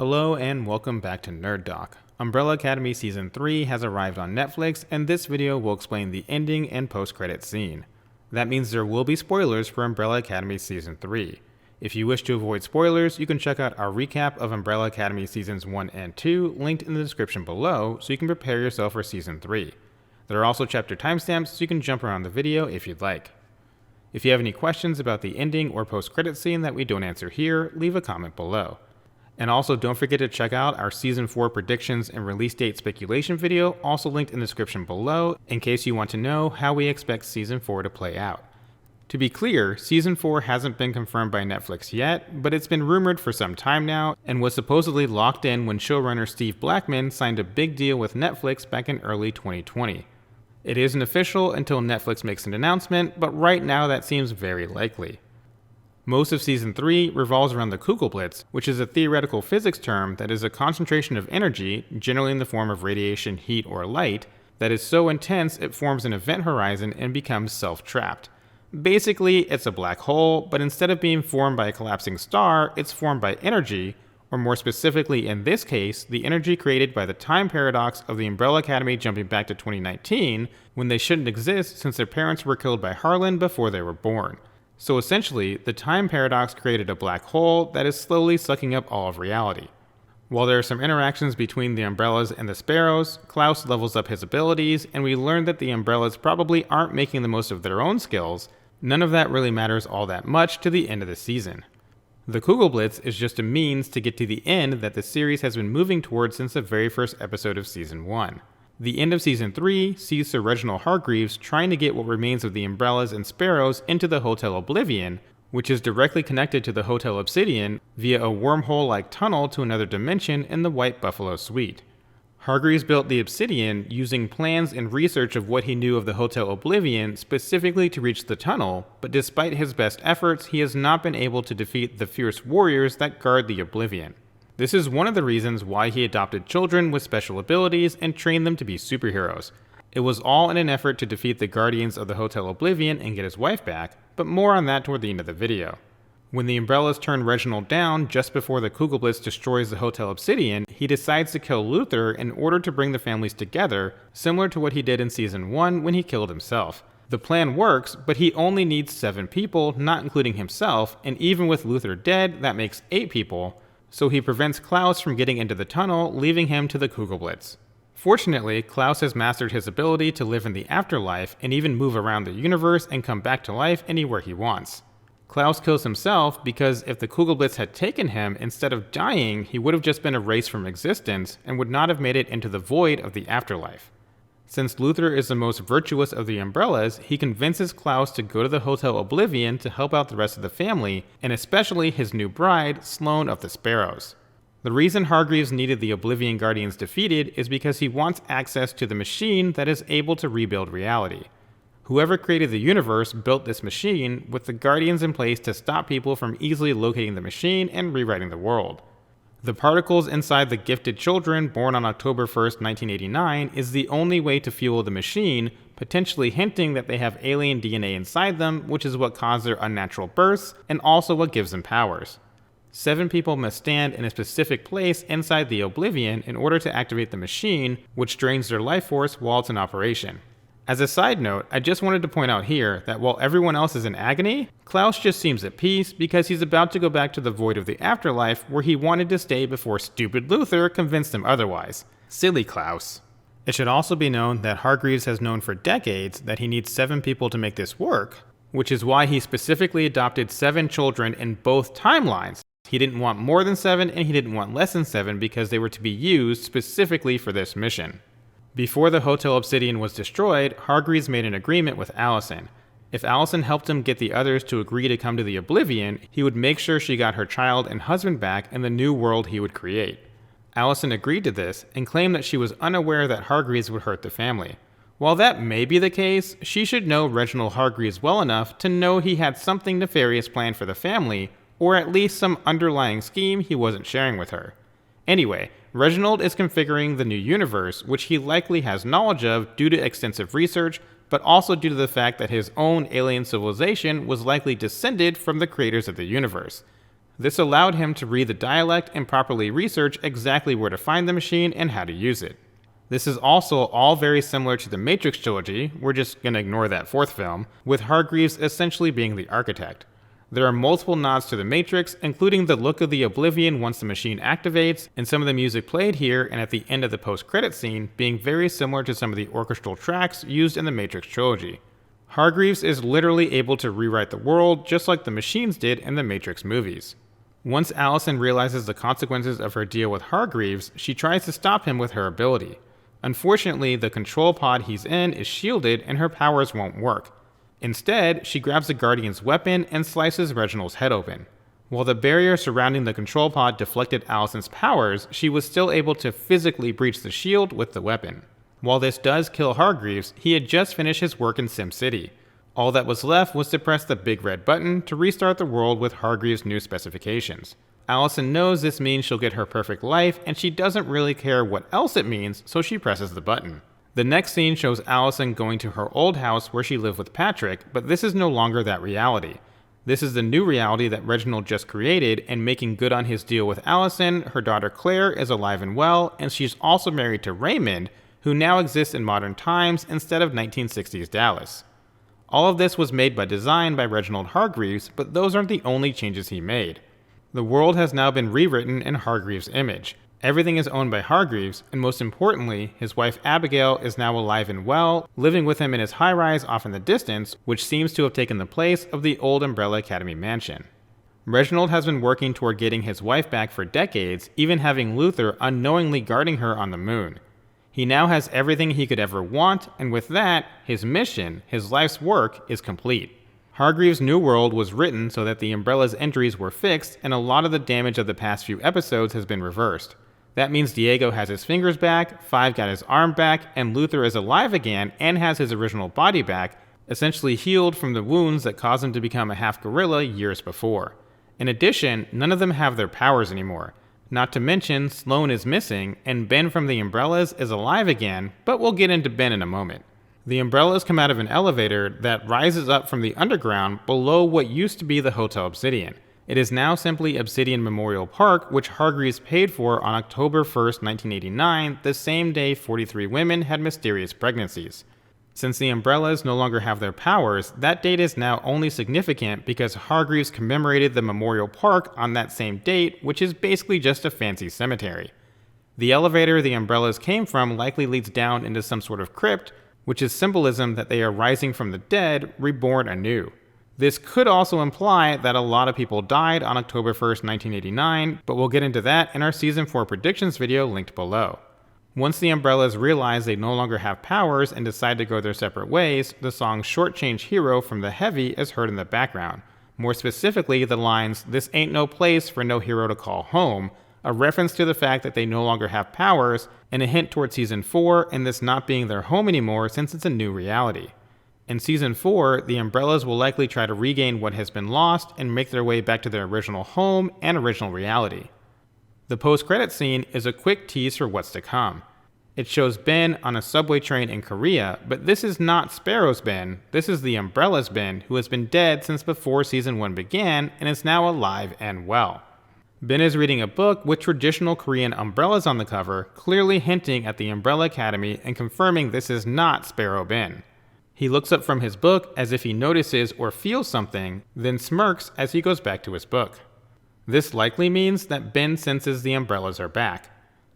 Hello and welcome back to Nerd Doc. Umbrella Academy Season 3 has arrived on Netflix, and this video will explain the ending and post-credit scene. That means there will be spoilers for Umbrella Academy Season 3. If you wish to avoid spoilers, you can check out our recap of Umbrella Academy Seasons 1 and 2 linked in the description below so you can prepare yourself for Season 3. There are also chapter timestamps so you can jump around the video if you'd like. If you have any questions about the ending or post-credit scene that we don't answer here, leave a comment below. And also don't forget to check out our Season 4 predictions and release date speculation video, also linked in the description below, in case you want to know how we expect Season 4 to play out. To be clear, Season 4 hasn't been confirmed by Netflix yet, but it's been rumored for some time now, and was supposedly locked in when showrunner Steve Blackman signed a big deal with Netflix back in early 2020. It isn't official until Netflix makes an announcement, but right now that seems very likely. Most of Season 3 revolves around the Kugelblitz, which is a theoretical physics term that is a concentration of energy, generally in the form of radiation, heat, or light, that is so intense it forms an event horizon and becomes self-trapped. Basically, it's a black hole, but instead of being formed by a collapsing star, it's formed by energy, or more specifically in this case, the energy created by the time paradox of the Umbrella Academy jumping back to 2019, when they shouldn't exist since their parents were killed by Harlan before they were born. So essentially, the time paradox created a black hole that is slowly sucking up all of reality. While there are some interactions between the Umbrellas and the Sparrows, Klaus levels up his abilities, and we learn that the Umbrellas probably aren't making the most of their own skills. None of that really matters all that much to the end of the season. The Kugelblitz is just a means to get to the end that the series has been moving towards since the very first episode of Season 1. The end of Season 3 sees Sir Reginald Hargreeves trying to get what remains of the Umbrellas and Sparrows into the Hotel Oblivion, which is directly connected to the Hotel Obsidian via a wormhole-like tunnel to another dimension in the White Buffalo Suite. Hargreeves built the Obsidian using plans and research of what he knew of the Hotel Oblivion specifically to reach the tunnel, but despite his best efforts, he has not been able to defeat the fierce warriors that guard the Oblivion. This is one of the reasons why he adopted children with special abilities and trained them to be superheroes. It was all in an effort to defeat the guardians of the Hotel Oblivion and get his wife back, but more on that toward the end of the video. When the Umbrellas turn Reginald down just before the Kugelblitz destroys the Hotel Obsidian, he decides to kill Luther in order to bring the families together, similar to what he did in Season 1 when he killed himself. The plan works, but he only needs 7 people, not including himself, and even with Luther dead, that makes 8 people, so he prevents Klaus from getting into the tunnel, leaving him to the Kugelblitz. Fortunately, Klaus has mastered his ability to live in the afterlife and even move around the universe and come back to life anywhere he wants. Klaus kills himself because if the Kugelblitz had taken him, instead of dying, he would have just been erased from existence and would not have made it into the void of the afterlife. Since Luther is the most virtuous of the Umbrellas, he convinces Klaus to go to the Hotel Oblivion to help out the rest of the family, and especially his new bride, Sloane of the Sparrows. The reason Hargreeves needed the Oblivion Guardians defeated is because he wants access to the machine that is able to rebuild reality. Whoever created the universe built this machine with the Guardians in place to stop people from easily locating the machine and rewriting the world. The particles inside the gifted children born on October 1st, 1989 is the only way to fuel the machine, potentially hinting that they have alien DNA inside them, which is what caused their unnatural births and also what gives them powers. 7 people must stand in a specific place inside the Oblivion in order to activate the machine, which drains their life force while it's in operation. As a side note, I just wanted to point out here that while everyone else is in agony, Klaus just seems at peace because he's about to go back to the void of the afterlife where he wanted to stay before stupid Luther convinced him otherwise. Silly Klaus. It should also be known that Hargreeves has known for decades that he needs 7 people to make this work, which is why he specifically adopted 7 children in both timelines. He didn't want more than 7 and he didn't want less than 7 because they were to be used specifically for this mission. Before the Hotel Obsidian was destroyed, Hargreeves made an agreement with Allison. If Allison helped him get the others to agree to come to the Oblivion, he would make sure she got her child and husband back in the new world he would create. Allison agreed to this and claimed that she was unaware that Hargreeves would hurt the family. While that may be the case, she should know Reginald Hargreeves well enough to know he had something nefarious planned for the family, or at least some underlying scheme he wasn't sharing with her. Anyway, Reginald is configuring the new universe, which he likely has knowledge of due to extensive research, but also due to the fact that his own alien civilization was likely descended from the creators of the universe. This allowed him to read the dialect and properly research exactly where to find the machine and how to use it. This is also all very similar to the Matrix trilogy, we're just gonna ignore that fourth film, with Hargreeves essentially being the architect. There are multiple nods to the Matrix, including the look of the Oblivion once the machine activates, and some of the music played here and at the end of the post-credit scene being very similar to some of the orchestral tracks used in the Matrix trilogy. Hargreeves is literally able to rewrite the world just like the machines did in the Matrix movies. Once Allison realizes the consequences of her deal with Hargreeves, she tries to stop him with her ability. Unfortunately, the control pod he's in is shielded and her powers won't work. Instead, she grabs the Guardian's weapon and slices Reginald's head open. While the barrier surrounding the control pod deflected Allison's powers, she was still able to physically breach the shield with the weapon. While this does kill Hargreeves, he had just finished his work in SimCity. All that was left was to press the big red button to restart the world with Hargreeves' new specifications. Allison knows this means she'll get her perfect life, and she doesn't really care what else it means, so she presses the button. The next scene shows Allison going to her old house where she lived with Patrick, but this is no longer that reality. This is the new reality that Reginald just created, and making good on his deal with Allison, her daughter Claire is alive and well, and she's also married to Raymond, who now exists in modern times instead of 1960s Dallas. All of this was made by design by Reginald Hargreeves, but those aren't the only changes he made. The world has now been rewritten in Hargreeves' image. Everything is owned by Hargreeves, and most importantly, his wife Abigail is now alive and well, living with him in his high-rise off in the distance, which seems to have taken the place of the old Umbrella Academy mansion. Reginald has been working toward getting his wife back for decades, even having Luther unknowingly guarding her on the moon. He now has everything he could ever want, and with that, his mission, his life's work, is complete. Hargreeves' new world was written so that the Umbrella's injuries were fixed, and a lot of the damage of the past few episodes has been reversed. That means Diego has his fingers back, Five got his arm back, and Luther is alive again and has his original body back, essentially healed from the wounds that caused him to become a half-gorilla years before. In addition, none of them have their powers anymore. Not to mention, Sloane is missing, and Ben from the Umbrellas is alive again, but we'll get into Ben in a moment. The Umbrellas come out of an elevator that rises up from the underground below what used to be the Hotel Obsidian. It is now simply Obsidian Memorial Park, which Hargreeves paid for on October 1st, 1989, the same day 43 women had mysterious pregnancies. Since the Umbrellas no longer have their powers, that date is now only significant because Hargreeves commemorated the Memorial Park on that same date, which is basically just a fancy cemetery. The elevator the Umbrellas came from likely leads down into some sort of crypt, which is symbolism that they are rising from the dead, reborn anew. This could also imply that a lot of people died on October 1st, 1989, but we'll get into that in our Season 4 predictions video linked below. Once the Umbrellas realize they no longer have powers and decide to go their separate ways, the song Shortchange Hero from The Heavy is heard in the background. More specifically, the lines, "This ain't no place for no hero to call home," a reference to the fact that they no longer have powers, and a hint toward Season 4 and this not being their home anymore since it's a new reality. In Season 4, the Umbrellas will likely try to regain what has been lost and make their way back to their original home and original reality. The post-credit scene is a quick tease for what's to come. It shows Ben on a subway train in Korea, but this is not Sparrow's Ben, this is the Umbrella's Ben, who has been dead since before Season 1 began and is now alive and well. Ben is reading a book with traditional Korean umbrellas on the cover, clearly hinting at the Umbrella Academy and confirming this is not Sparrow Ben. He looks up from his book as if he notices or feels something, then smirks as he goes back to his book. This likely means that Ben senses the Umbrellas are back.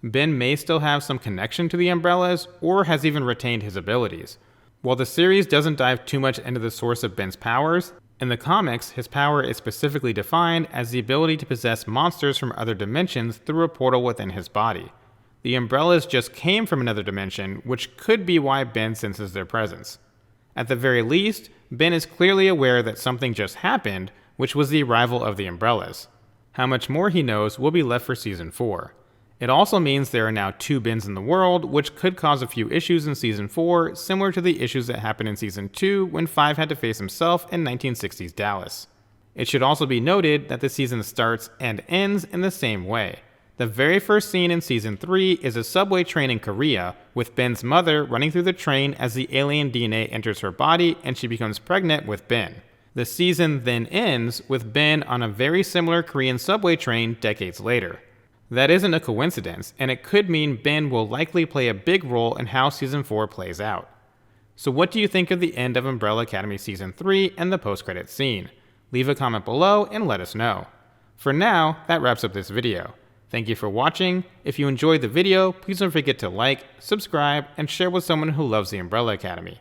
Ben may still have some connection to the Umbrellas, or has even retained his abilities. While the series doesn't dive too much into the source of Ben's powers, in the comics, his power is specifically defined as the ability to possess monsters from other dimensions through a portal within his body. The Umbrellas just came from another dimension, which could be why Ben senses their presence. At the very least, Ben is clearly aware that something just happened, which was the arrival of the Umbrellas. How much more he knows will be left for Season 4. It also means there are now 2 Bens in the world, which could cause a few issues in Season 4, similar to the issues that happened in Season 2 when Five had to face himself in 1960s Dallas. It should also be noted that the season starts and ends in the same way. The very first scene in Season 3 is a subway train in Korea, with Ben's mother running through the train as the alien DNA enters her body and she becomes pregnant with Ben. The season then ends with Ben on a very similar Korean subway train decades later. That isn't a coincidence, and it could mean Ben will likely play a big role in how Season 4 plays out. So what do you think of the end of Umbrella Academy Season 3 and the post-credits scene? Leave a comment below and let us know. For now, that wraps up this video. Thank you for watching. If you enjoyed the video, please don't forget to like, subscribe, and share with someone who loves the Umbrella Academy.